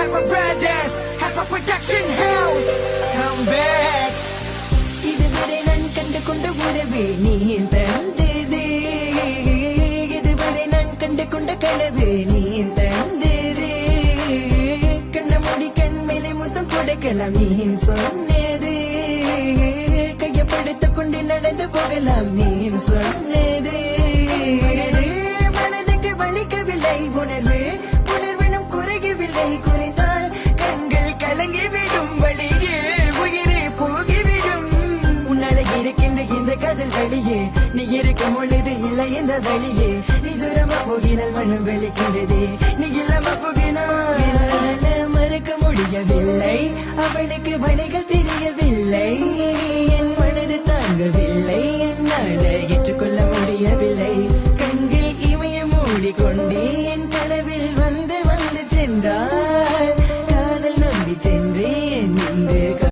half a badass, half a production house. Come back. இதுவரை நான் கண்டு கொண்ட உறவே நீ தந்ததே, இதுவரை நான் கண்டு கொண்ட கனவு நீ தந்ததே, கண்ண மூடி கண் மேலே முத்தம் கொடுக்கலாம் நீ சொன்னது, கையப்படுத்திக் கொண்டு நடந்து போகலாம் நீ சொன்னது, மனதுக்கு வலிக்கவில்லை உணர்வு, உணர்வினும் குறையவில்லை, குறைந்தால் கண்கள் கலங்கிவிடும், வழியே உயிரே போகிவிடும், உன்னால இருக்கின்ற இந்த காதல் வழியே, நீ இருக்கும் பொழுது இல்லை இந்த வழியே, நீ தூரமா போகினால் மனம் வெளிக்கின்றதே, நீ இல்லாம போகினால் மறக்க முடியவில்லை, அவளுக்கு வழிகள் தெரியவில்லை, என் மனது தாங்கவில்லை, என்னால் ஏற்றுக்கொள்ள முடியவில்லை, கண்கள் இமய மூடிக்கொண்டே என் கனவில் வந்து வந்து சென்றார்.